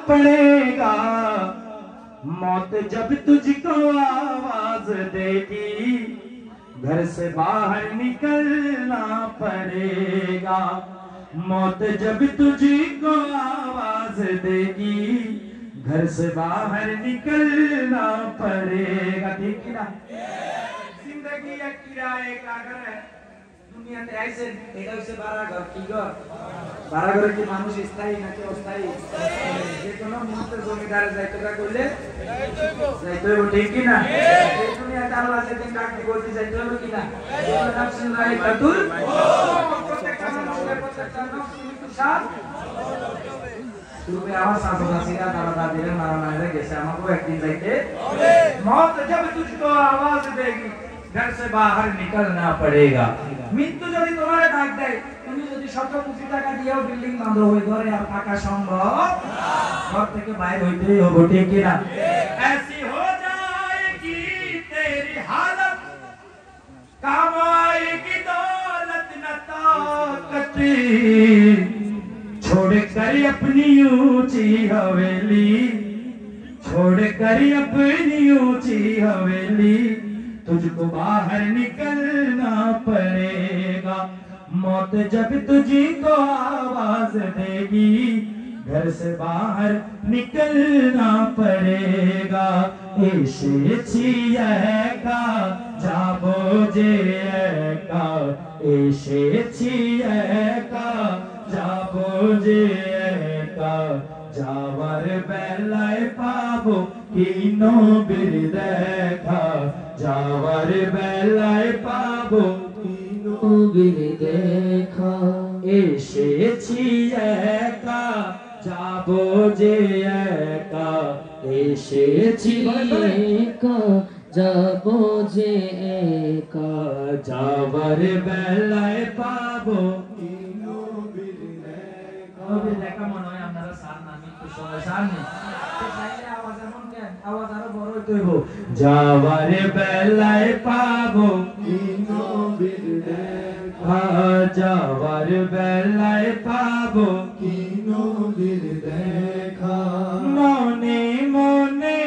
पड़ेगा। मौत जब तुझको आवाज देगी, घर से बाहर निकलना पड़ेगा। मौत जब तुझको आवाज देगी, घर से बाहर निकलना पड़ेगा। ठीक है ना? जिंदगी एक किराए का घर है। দুনিয়াতে আইছে এটা হচ্ছে বাড়াঘর। কি ঘর? বাড়াঘরে কি মানুষ স্থায়ী নাকি অস্থায়ী? যে কোনো মুহূর্তে জমিদারে যাইতে কইলে যাইতে হবে। ঠিক কি না? এই দুনিয়াতে আল্লাহ যেদিন ডাকতে বলতে যাইতে হবে কি না? নাফসুন রাইকাতুল প্রত্যেকটা মানুষের প্রত্যেকটা নফস মৃত্যু সাথ তুমি আমার সাসুরা সিরা দাদা দাদিরা নানা নানিরা গেছে, আমাকেও একদিন যাইতে হবে। मौत जब तुझको आवाज देगी, घर से बाहर निकलना पड़ेगा। মৃত্যু যদি তোমারে ডাক দেয়, তুমি যদি 100 কোটি টাকা দিয়েও বিল্ডিং বাঁধো, ওই ঘরে আর থাকা সম্ভব ঘর থেকে বাইরে হইতেই হবে। ঠিক কি না? ऐसी हो जाएगी तेरी हालत, काम आएगी दौलत न ताकत, छोड़ कर अपनी ऊंची हवेली, छोड़ कर अपनी ऊंची हवेली, तुझको बाहर निकलना पड़ेगा। मौत जब तुझको आवाज देगी, घर से बाहर निकलना पड़ेगा। এসেছি একা যাবো যে একা, এসেছি একা যাবো যে একা, যাওয়ার বেলায় পাবো কি নবীর দেখা, যাওয়ার বেলায় পাবো কি নবীর দেখা। এসেছি একা যাবো যে একা, এসেছি একা যাবো যে একা, যাওয়ার বেলায় পাবো কি নবীর দেখা। নবীর দেখা মনে হয় আপনারা সার না, মৃত্যু সময় সার নেই। আওয়াজ এমন কেন? আওয়াজ আরো বড় হইতে হইব। যাওয়ার বেলায় পাবো কি নবীর দেখা, যাওয়ার বেলায় পাবো কি নবীর দেখা। মনে মনে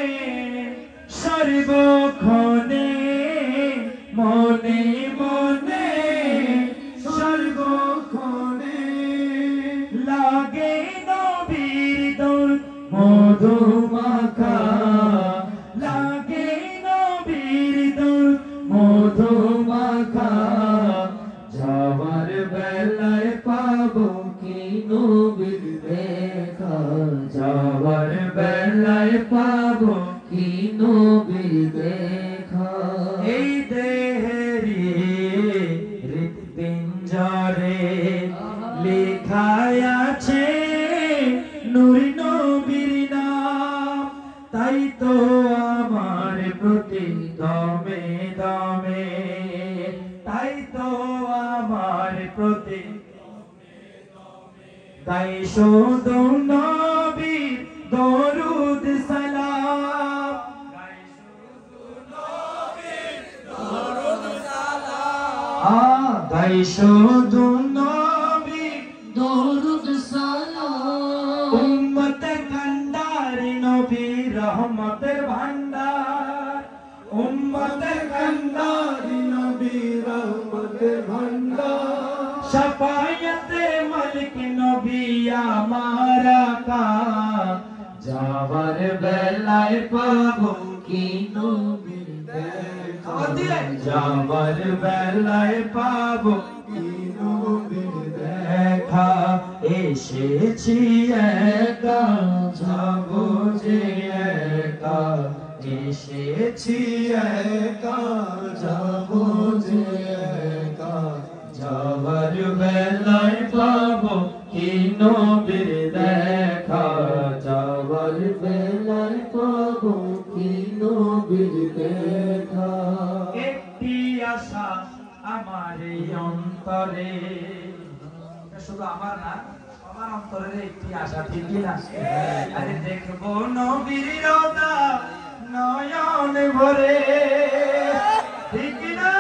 সর্বক্ষণে, মনে মনে সর্বক্ষণে লাগে নবীর দৌড় মধুমাখা, লাগে নবীর দৌড় মধুমাখা, যাওয়ার বেলায় পাবো কি নবীর দেখা, যাওয়ার বেলায় পাবো কি নবীর দেখা। এই দেহেরি হৃৎপিঞ্জরে লেখায় আছে নূর নবীর নাম, তাই তো আমার প্রতি দমে দমে, তাই তো আমার প্রতি গাই শুধু নবীর দরুদ সালাম, গাই শুধু নবীর দরুদ সালাম, গাই শুধু নবীর দরুদ সালাম। উম্মত কান্ডার নবী রহমতের ভান্ডার, উম্মত কান্ডার নবী রহমতের ভান্ডার, শাফায়াতে মালিক নবী আমার আকা, যাওয়ার বেলায় পাবো কি নবীর দেখা, যাওয়ার বেলায় পাবো কি নবীর দেখা। এসেছি একা যাবো যে একা, এসেছি একা যাবো যে একা, যাওয়ার বেলায় পাবো কি নবীর দেখা, যাওয়ার বেলায় পাবো কি নবীর দেখা। একটি আশা আমার অন্তরে, শুধু আমার না, আমার অন্তরের একটি আশা। ঠিক না? আরে দেখবো নবীর রওজা নয়ন ভরে। ঠিক না?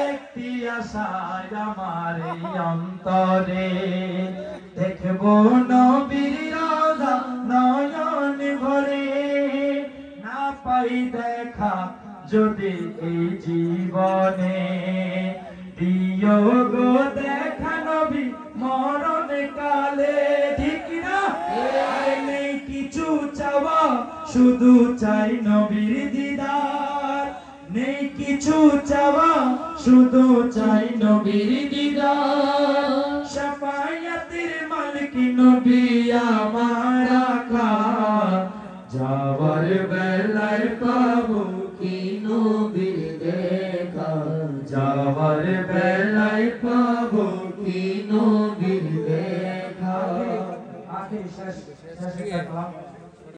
একটি আশা আমার অন্তরে, দেখবো নবীর রওজা হয় দেখা যদি এই জীবনে দিও গো দেখা নবী মরণ কালে ঠিক না আর নেই কিছু চাওয়া শুধু চাই নবীর দিদার নেই কিছু চাওয়া শুধু চাই নবীর দিদার শাফায়াতের মালিক নবী আমার আকা যাওয়ার বেলায় পাবো কি নবীর দেখা যাওয়ার বেলায় পাবো কি নবীর দেখা আখির শেষ